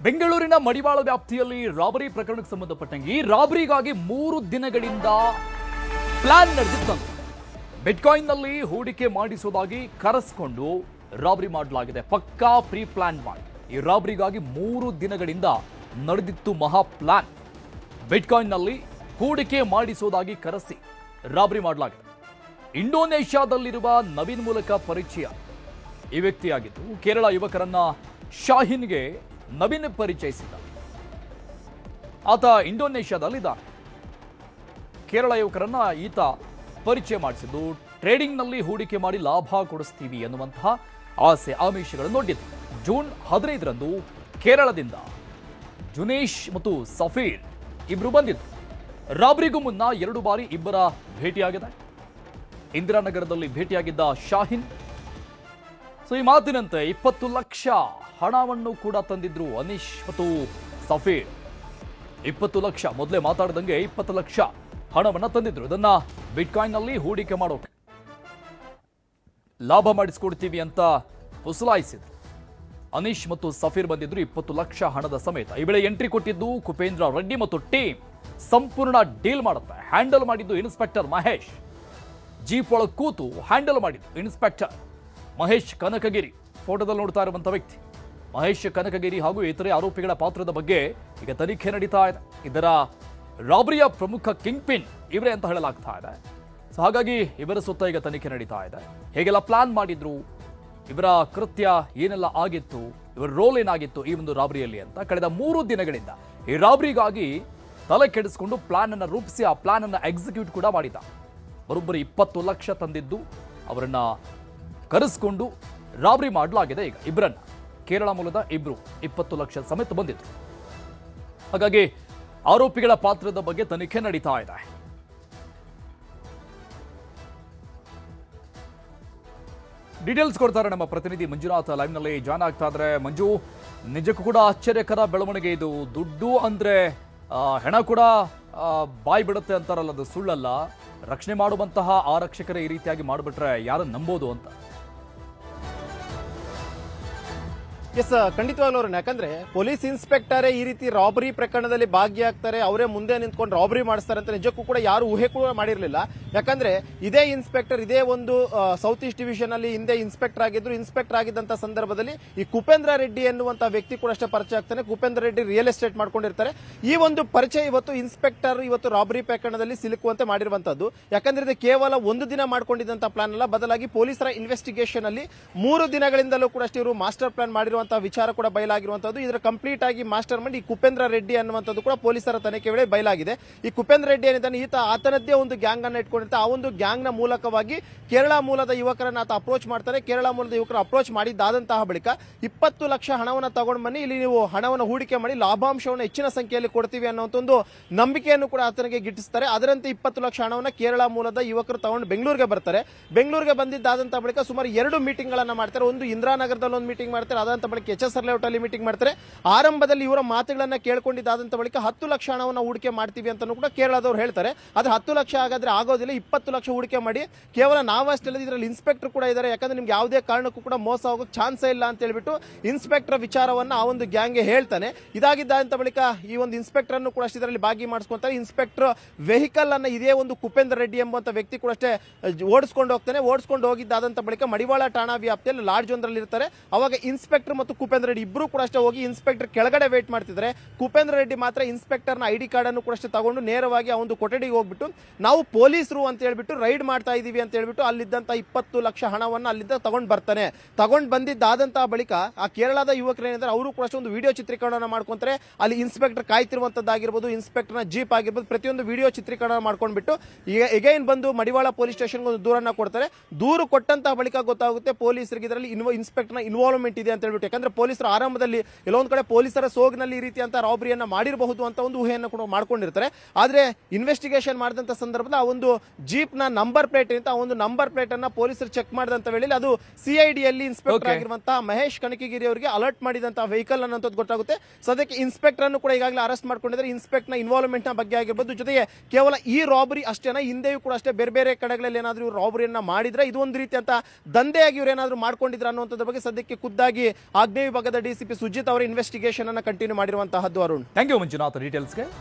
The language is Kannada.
ಬೆಂಗಳೂರಿನ ಮಡಿವಾಳ ವ್ಯಾಪ್ತಿಯಲ್ಲಿ ರಾಬರಿ ಪ್ರಕರಣಕ್ಕೆ ಸಂಬಂಧಪಟ್ಟಂಗೆ ಈ ರಾಬರಿಗಾಗಿ 3 ದಿನಗಳಿಂದ ಪ್ಲಾನ್ ನಡೆದಿತ್ತಂತೆ. ಬಿಟ್ಕಾಯಿನ್ನಲ್ಲಿ ಹೂಡಿಕೆ ಮಾಡಿಸುವುದಾಗಿ ಕರೆಸಿಕೊಂಡು ರಾಬರಿ ಮಾಡಲಾಗಿದೆ. ಪಕ್ಕಾ ಪ್ರೀ ಪ್ಲಾನ್ ಮಾಡಿ ಈ ರಾಬರಿಗಾಗಿ 3 ದಿನಗಳಿಂದ ನಡೆದಿತ್ತು ಮಹಾ ಪ್ಲಾನ್. ಬಿಟ್ಕಾಯಿನ್ನಲ್ಲಿ ಹೂಡಿಕೆ ಮಾಡಿಸುವುದಾಗಿ ಕರೆಸಿ ರಾಬರಿ ಮಾಡಲಾಗಿದೆ. ಇಂಡೋನೇಷ್ಯಾದಲ್ಲಿರುವ ನವೀನ್ ಮೂಲಕ ಪರಿಚಯ ಈ ವ್ಯಕ್ತಿಯಾಗಿದ್ದು, ಕೇರಳ ಯುವಕರನ್ನ ಶಾಹೀನ್ಗೆ ನವೀನ್ ಪರಿಚಯಿಸಿದ. ಆತ ಇಂಡೋನೇಷ್ಯಾದಲ್ಲಿದ್ದಾನೆ. ಕೇರಳ ಯುವಕರನ್ನ ಈತ ಪರಿಚಯ ಮಾಡಿಸಿದ್ದು ಟ್ರೇಡಿಂಗ್ನಲ್ಲಿ ಹೂಡಿಕೆ ಮಾಡಿ ಲಾಭ ಕೊಡಿಸ್ತೀವಿ ಅನ್ನುವಂತಹ ಆಸೆ ಆಮಿಷಗಳನ್ನು ನೋಡಿದ್ದು. ಜೂನ್ 15ರಂದು ಕೇರಳದಿಂದ ಜುನೇಶ್ ಮತ್ತು ಸಫೀರ್ ಇಬ್ರು ಬಂದಿದ್ದು. ರಾಬರಿಗೂ ಮುನ್ನ 2 ಬಾರಿ ಇಬ್ಬರ ಭೇಟಿಯಾಗಿದೆ. ಇಂದಿರಾನಗರದಲ್ಲಿ ಭೇಟಿಯಾಗಿದ್ದ ಶಾಹೀನ್ ಈ ಮಾತಿನಂತೆ 20 ಲಕ್ಷ ಹಣವನ್ನು ಕೂಡ ತಂದಿದ್ರು ಅನೀಶ್ ಮತ್ತು ಸಫೀರ್. 20 ಲಕ್ಷ ಮೊದಲೇ ಮಾತಾಡಿದಂಗೆ 20 ಲಕ್ಷ ಹಣವನ್ನು ತಂದಿದ್ರು. ಇದನ್ನ ಬಿಟ್ಕಾಯಿನ್ನಲ್ಲಿ ಹೂಡಿಕೆ ಮಾಡೋಕೆ ಲಾಭ ಮಾಡಿಸ್ಕೊಡ್ತೀವಿ ಅಂತ ಹುಸಲಾಯಿಸಿದ್ರು. ಅನೀಶ್ ಮತ್ತು ಸಫೀರ್ ಬಂದಿದ್ರು 20 ಲಕ್ಷ ಹಣದ ಸಮೇತ. ಈ ವೇಳೆ ಎಂಟ್ರಿ ಕೊಟ್ಟಿದ್ದು ಕುಪೇಂದ್ರ ರೆಡ್ಡಿ ಮತ್ತು ಟೀಮ್ ಸಂಪೂರ್ಣ ಡೀಲ್ ಮಾಡುತ್ತೆ. ಹ್ಯಾಂಡಲ್ ಮಾಡಿದ್ದು ಇನ್ಸ್ಪೆಕ್ಟರ್ ಮಹೇಶ್. ಜೀಪ್ ಒಳಗೆ ಕೂತು ಹ್ಯಾಂಡಲ್ ಮಾಡಿದ್ದು ಇನ್ಸ್ಪೆಕ್ಟರ್ ಮಹೇಶ್ ಕನಕಗಿರಿ. ಫೋಟೋದಲ್ಲಿ ನೋಡ್ತಾ ಇರುವಂತಹ ವ್ಯಕ್ತಿ ಮಹೇಶ್ ಕನಕಗಿರಿ ಹಾಗೂ ಇತರೆ ಆರೋಪಿಗಳ ಪಾತ್ರದ ಬಗ್ಗೆ ಈಗ ತನಿಖೆ ನಡೀತಾ ಇದೆ. ಇದರ ರಾಬರಿಯ ಪ್ರಮುಖ ಕಿಂಗ್ ಪಿನ್ ಇವರೇ ಅಂತ ಹೇಳಲಾಗ್ತಾ ಇದೆ. ಸೊ ಹಾಗಾಗಿ ಇವರ ಸುತ್ತ ಈಗ ತನಿಖೆ ನಡೀತಾ ಇದೆ. ಹೇಗೆಲ್ಲ ಪ್ಲಾನ್ ಮಾಡಿದ್ರು, ಇವರ ಕೃತ್ಯ ಏನೆಲ್ಲ ಆಗಿತ್ತು, ಇವರ ರೋಲ್ ಏನಾಗಿತ್ತು ಈ ಒಂದು ರಾಬರಿಯಲ್ಲಿ ಅಂತ ಕಳೆದ 3 ದಿನಗಳಿಂದ ಈ ರಾಬರಿಗಾಗಿ ತಲೆ ಕೆಡಿಸಿಕೊಂಡು ಪ್ಲಾನ್ ಅನ್ನು ರೂಪಿಸಿ ಆ ಪ್ಲಾನ್ ಅನ್ನು ಎಕ್ಸಿಕ್ಯೂಟ್ ಕೂಡ ಮಾಡಿದ. ಬರೋಬ್ಬರಿ 20 ಲಕ್ಷ ತಂದಿದ್ದು ಅವರನ್ನ ಕರೆಸಿಕೊಂಡು ರಾಬರಿ ಮಾಡಲಾಗಿದೆ. ಈಗ ಇಬ್ಬರನ್ನ, ಕೇರಳ ಮೂಲದ ಇಬ್ರು 20 ಲಕ್ಷ ಸಮೇತ ಬಂದಿದ್ರು. ಹಾಗಾಗಿ ಆರೋಪಿಗಳ ಪಾತ್ರದ ಬಗ್ಗೆ ತನಿಖೆ ನಡೀತಾ ಇದೆ. ಡೀಟೇಲ್ಸ್ ಕೊಡ್ತಾರೆ ನಮ್ಮ ಪ್ರತಿನಿಧಿ ಮಂಜುನಾಥ್ ಲೈವ್ನಲ್ಲಿ ಜಾಯ್ನ್ ಆಗ್ತಾ ಇದ್ರೆ. ಮಂಜು, ನಿಜಕ್ಕೂ ಕೂಡ ಆಶ್ಚರ್ಯಕರ ಬೆಳವಣಿಗೆ ಇದು. ದುಡ್ಡು ಅಂದ್ರೆ ಹೆಣ ಕೂಡ ಬಾಯಿ ಬಿಡುತ್ತೆ ಅಂತಾರಲ್ಲ, ಅದು ಸುಳ್ಳಲ್ಲ. ರಕ್ಷಣೆ ಮಾಡುವಂತಹ ಆರಕ್ಷಕರೇ ಈ ರೀತಿಯಾಗಿ ಮಾಡಿಬಿಟ್ರೆ ಯಾರನ್ನು ನಂಬೋದು ಅಂತ. ಎಸ್, ಖಂಡಿತವಾಗ್ಲೂ ಅವ್ರನ್ನ. ಯಾಕಂದ್ರೆ ಪೊಲೀಸ್ ಇನ್ಸ್ಪೆಕ್ಟರೇ ಈ ರೀತಿ ರಾಬರಿ ಪ್ರಕರಣದಲ್ಲಿ ಭಾಗಿಯಾಗ್ತಾರೆ, ಅವರೇ ಮುಂದೆ ನಿಂತ್ಕೊಂಡು ರಾಬರಿ ಮಾಡಿಸ್ತಾರೆ ಅಂತ ನಿಜಕ್ಕೂ ಕೂಡ ಯಾರು ಊಹೆ ಕೂಡ ಮಾಡಿರಲಿಲ್ಲ. ಯಾಕಂದ್ರೆ ಇದೇ ಇನ್ಸ್ಪೆಕ್ಟರ್ ಇದೇ ಒಂದು ಸೌತ್ ಈಸ್ಟ್ ಡಿವಿಷನ್ ಅಲ್ಲಿ ಹಿಂದೆ ಇನ್ಸ್ಪೆಕ್ಟರ್ ಆಗಿದ್ರು. ಇನ್ಸ್ಪೆಕ್ಟರ್ ಆಗಿದ್ದಂತ ಸಂದರ್ಭದಲ್ಲಿ ಈ ಕುಪೇಂದ್ರ ರೆಡ್ಡಿ ಎನ್ನುವಂತ ವ್ಯಕ್ತಿ ಕೂಡ ಅಷ್ಟೇ ಪರಿಚಯ ಆಗ್ತಾನೆ. ಕುಪೇಂದ್ರ ರೆಡ್ಡಿ ರಿಯಲ್ ಎಸ್ಟೇಟ್ ಮಾಡ್ಕೊಂಡಿರ್ತಾರೆ. ಈ ಒಂದು ಪರಿಚಯ ಇವತ್ತು ರಾಬರಿ ಪ್ರಕರಣದಲ್ಲಿ ಸಿಲುಕುವಂತೆ ಮಾಡಿರುವಂತದ್ದು. ಯಾಕಂದ್ರೆ ಇದು ಕೇವಲ 1 ದಿನ ಮಾಡ್ಕೊಂಡಿದ್ದಂತ ಪ್ಲಾನ್ ಅಲ್ಲ, ಬದಲಾಗಿ ಪೊಲೀಸರ ಇನ್ವೆಸ್ಟಿಗೇಷನ್ ಅಲ್ಲಿ 3 ದಿನಗಳಿಂದಲೂ ಕೂಡ ಅಷ್ಟೇ ಇವರು ಮಾಸ್ಟರ್ ಪ್ಲಾನ್ ಮಾಡಿರುವ ವಿಚಾರ ಕೂಡ ಬಯಲಾಗಿರುವಂತದ್ದು. ಇದರ ಕಂಪ್ಲೀಟ್ ಆಗಿ ಮಾಸ್ಟರ್ ಮೈಂಡ್ ಈ ಕುಪೇಂದ್ರ ರೆಡ್ಡಿ ಅನ್ನುವಂಥದ್ದು ಕೂಡ ಪೊಲೀಸರ ತನಿಖೆ ವೇಳೆ ಬಯಲಾಗಿದೆ. ಈ ಕುಪೇಂದ್ರ ರೆಡ್ಡಿ ಏನಿದ್ದಾನೆ ಈತ ಆತನದ್ದೇ ಒಂದು ಗ್ಯಾಂಗ್ ಅನ್ನು ಇಟ್ಕೊಂಡಿರ್ತಾರೆ. ಆ ಒಂದು ಗ್ಯಾಂಗ್ ನ ಮೂಲಕವಾಗಿ ಕೇರಳ ಮೂಲದ ಯುವಕರನ್ನ ಆತ ಅಪ್ರೋಚ್ ಮಾಡ್ತಾರೆ. ಕೇರಳ ಮೂಲದ ಯುವಕರು ಅಪ್ರೋಚ್ ಮಾಡಿದ್ದಾದಂತಹ ಬಳಿಕ 20 ಲಕ್ಷ ಹಣವನ್ನು ತಗೊಂಡು ಬನ್ನಿ, ಇಲ್ಲಿ ನೀವು ಹಣವನ್ನು ಹೂಡಿಕೆ ಮಾಡಿ ಲಾಭಾಂಶವನ್ನು ಹೆಚ್ಚಿನ ಸಂಖ್ಯೆಯಲ್ಲಿ ಕೊಡ್ತೀವಿ ಅನ್ನುವಂಥ ಒಂದು ನಂಬಿಕೆಯನ್ನು ಕೂಡ ಆತನಿಗೆ ಗಿಟ್ಟಿಸ್ತಾರೆ. ಅದರಂತೆ 20 ಲಕ್ಷ ಹಣವನ್ನು ಕೇರಳ ಮೂಲದ ಯುವಕರು ತಗೊಂಡು ಬೆಂಗಳೂರಿಗೆ ಬರ್ತಾರೆ. ಬೆಂಗಳೂರಿಗೆ ಬಂದಿದ್ದಾದಂತಹ ಬಳಿಕ ಸುಮಾರು 2 ಮೀಟಿಂಗ್ ಗಳನ್ನ ಮಾಡ್ತಾರೆ. ಒಂದು ಇಂದಿರಾನಗರದಲ್ಲಿ ಒಂದು ಮೀಟಿಂಗ್ ಮಾಡ್ತಾರೆ, ಅದಂತ ಬಳಿಕ HSR ಲೇಔಟ್ ಅಲ್ಲಿ ಮೀಟಿಂಗ್ ಮಾಡ್ತಾರೆ. ಆರಂಭದಲ್ಲಿ ಇವರ ಮಾತುಗಳನ್ನ ಕೇಳ್ಕೊಂಡಿದ್ದಾದಂತ ಬಳಿಕ 10 ಲಕ್ಷ ಹಣವನ್ನು ಹೂಡಿಕೆ ಮಾಡ್ತೀವಿ ಅಂತ ಕೂಡ ಕೇರಳದವರು ಹೇಳ್ತಾರೆ. ಆದ್ರೆ 10 ಲಕ್ಷ ಆಗಾದ್ರೆ ಆಗೋದಿಲ್ಲ, 20 ಲಕ್ಷ ಹೂಡಿಕೆ ಮಾಡಿ. ಕೇವಲ ನಾವಷ್ಟೇ ಅಲ್ಲ, ಇದರಲ್ಲಿ ಇನ್ಸ್ಪೆಕ್ಟರ್ ಕೂಡ ಇದ್ದಾರೆ. ಯಾಕಂದ್ರೆ ನಿಮ್ಗೆ ಯಾವುದೇ ಕಾರಣಕ್ಕೂ ಕೂಡ ಮೋಸ ಹೋಗೋಕೆ ಚಾನ್ಸ್ ಇಲ್ಲ ಅಂತ ಹೇಳ್ಬಿಟ್ಟು ಇನ್ಸ್ಪೆಕ್ಟರ್ ವಿಚಾರವನ್ನ ಆ ಒಂದು ಗ್ಯಾಂಗ್ಗೆ ಹೇಳ್ತಾನೆ. ಇದಾಗಿದ್ದಂತ ಬಳಿಕ ಈ ಒಂದು ಇನ್ಸ್ಪೆಕ್ಟರ್ ಅನ್ನು ಕೂಡ ಇದರಲ್ಲಿ ಭಾಗಿ ಮಾಡಿಸ್ಕೊಂತಾರೆ. ಇನ್ಸ್ಪೆಕ್ಟರ್ ವೆಹಿಕಲ್ ಅನ್ನ ಇದೇ ಒಂದು ಕುಪೇಂದ್ರ ರೆಡ್ಡಿ ಎಂಬಂತ ವ್ಯಕ್ತಿ ಕೂಡ ಅಷ್ಟೇ ಓಡಿಸ್ಕೊಂಡು ಹೋಗ್ತಾನೆ. ಓಡಿಸ್ಕೊಂಡು ಹೋಗಿದ್ದಾದಂತ ಬಳಿಕ ಮಡಿವಾಳ ಠಾಣಾ ವ್ಯಾಪ್ತಿಯಲ್ಲಿ ಲಾಡ್ಜ್ ಒಂದರಲ್ಲಿ ಇರ್ತಾರೆ. ಅವಾಗ ಇನ್ಸ್ಪೆಕ್ಟರ್ ಮತ್ತು ಕುಪೇಂದ್ರ ರೆಡ್ಡಿ ಇಬ್ರು ಕೂಡ ಅಷ್ಟೇ ಹೋಗಿ ಇನ್ಸ್ಪೆಕ್ಟರ್ ಕೆಳಗಡೆ ವೇಟ್ ಮಾಡ್ತಿದ್ದಾರೆ. ಕುಪೇಂದ್ರ ರೆಡ್ಡಿ ಮಾತ್ರ ಇನ್ಸ್ಪೆಕ್ಟರ್ ನ ID ಕಾರ್ಡ್ ಅನ್ನು ಕೂಡ ಅಷ್ಟೇ ತಗೊಂಡು ನೇರವಾಗಿ ಆ ಒಂದು ಕೊಠಡಿಗೆ ಹೋಗ್ಬಿಟ್ಟು ನಾವು ಪೊಲೀಸರು ಅಂತ ಹೇಳ್ಬಿಟ್ಟು ರೈಡ್ ಮಾಡ್ತಾ ಇದೀವಿ ಅಂತ ಹೇಳ್ಬಿಟ್ಟು ಅಲ್ಲಿದ್ದಂತ 20 ಲಕ್ಷ ಹಣವನ್ನು ಅಲ್ಲಿಂದ ತಗೊಂಡು ಬರ್ತಾನೆ. ತಗೊಂಡು ಬಂದಿದ್ದಾದಂತಹ ಬಳಿಕ ಆ ಕೇರಳದ ಯುವಕರು ಏನಿದ್ದಾರೆ ಅವರು ಕೂಡ ಒಂದು ವಿಡಿಯೋ ಚಿತ್ರೀಕರಣ ಮಾಡ್ಕೊಂತಾರೆ. ಅಲ್ಲಿ ಇನ್ಸ್ಪೆಕ್ಟರ್ ಕಾಯ್ತಿರುವಂತದ್ದಾಗಿರ್ಬೋದು, ಇನ್ಸ್ಪೆಕ್ಟರ್ ನ ಜೀಪ್ ಆಗಿರ್ಬೋದು, ಪ್ರತಿಯೊಂದು ವಿಡಿಯೋ ಚಿತ್ರೀಕರಣ ಮಾಡ್ಕೊಂಡ್ಬಿಟ್ಟು ಈಗ ಎಗೈನ್ ಬಂದು ಮಡಿವಾಳ ಪೊಲೀಸ್ ಸ್ಟೇಷನ್ಗೆ ಒಂದು ದೂರನ್ನ ಕೊಡ್ತಾರೆ. ದೂರು ಕೊಟ್ಟಂತಹ ಬಳಿಕ ಗೊತ್ತಾಗುತ್ತೆ ಪೊಲೀಸರಿಗೆ ಇದರಲ್ಲಿ ಇನ್ಸ್ಪೆಕ್ಟರ್ ನ ಇನ್ವಾಲ್ವ್ಮೆಂಟ್ ಇದೆ ಅಂತ ಹೇಳ್ಬಿಟ್ಟು. ಯಾಕಂದ್ರೆ ಪೊಲೀಸರು ಆರಂಭದಲ್ಲಿ ಎಲ್ಲೊಂದ್ ಕಡೆ ಪೊಲೀಸರ ಸೋಗ್ನಲ್ಲಿ ಈ ರೀತಿಯಂತ ರಾಬರಿಯನ್ನ ಮಾಡಿರಬಹುದು ಅಂತ ಒಂದು ಊಹೆಯನ್ನು ಕೂಡ ಮಾಡ್ಕೊಂಡಿರ್ತಾರೆ. ಆದ್ರೆ ಇನ್ವೆಸ್ಟಿಗೇಷನ್ ಮಾಡಿದಂತ ಸಂದರ್ಭದಲ್ಲಿ ಆ ಒಂದು ಜೀಪ್ ನ ನಂಬರ್ ಪ್ಲೇಟ್ ಅಂತ ಆ ಒಂದು ನಂಬರ್ ಪ್ಲೇಟ್ ಅನ್ನ ಪೊಲೀಸರು ಚೆಕ್ ಮಾಡಿದಂತ ವೇಳೆಯಲ್ಲಿ ಅದು CID ಯಲ್ಲಿ ಇನ್ಸ್ಪೆಕ್ಟರ್ ಆಗಿರುವಂತಹ ಮಹೇಶ್ ಕನಕಗಿರಿ ಅವರಿಗೆ ಅಲರ್ಟ್ ಮಾಡಿದಂತಹ ವೆಹಿಕಲ್ ಅನ್ನೋದು ಗೊತ್ತಾಗುತ್ತೆ. ಸದ್ಯಕ್ಕೆ ಇನ್ಸ್ಪೆಕ್ಟರ್ ಅನ್ನು ಕೂಡ ಈಗಾಗಲೇ ಅರೆಸ್ಟ್ ಮಾಡ್ಕೊಂಡಿದ್ದಾರೆ. ಇನ್ಸ್ಪೆಕ್ಟರ್ ನ ಇನ್ವಾಲ್ವ್ಮೆಂಟ್ ನ ಬಗ್ಗೆ ಆಗಿರಬಹುದು, ಜೊತೆಗೆ ಕೇವಲ ಈ ರಾಬರಿ ಅಷ್ಟೇನಾ, ಹಿಂದೆಯೂ ಕೂಡ ಅಷ್ಟೇ ಬೇರೆ ಬೇರೆ ಕಡೆಗಳಲ್ಲಿ ಏನಾದರೂ ರಾಬರಿಯನ್ನ ಮಾಡಿದ್ರೆ ಇದು ಒಂದು ರೀತಿಯಂತ ದಂಧೆಯಾಗಿ ಇವರು ಏನಾದರೂ ಮಾಡ್ಕೊಂಡಿದ್ರೆ ಅನ್ನುವಂಥದ್ರ ಬಗ್ಗೆ ಸದ್ಯಕ್ಕೆ ಖುದ್ದಾಗಿ ಆ ಆಗ್ನೇಯ ವಿಭಾಗದ ಡಿಸಿಪಿ ಸುಜಿತ್ ಅವರ ಇನ್ವೆಸ್ಟಿಗೇಷನ್ ಅನ್ನ ಕಂಟಿನ್ಯೂ ಮಾಡಿರುವಂತಹದ್ದು ಅರುಣ್. Thank you Manjunath ಡೀಟೇಲ್ಸ್ಗೆ.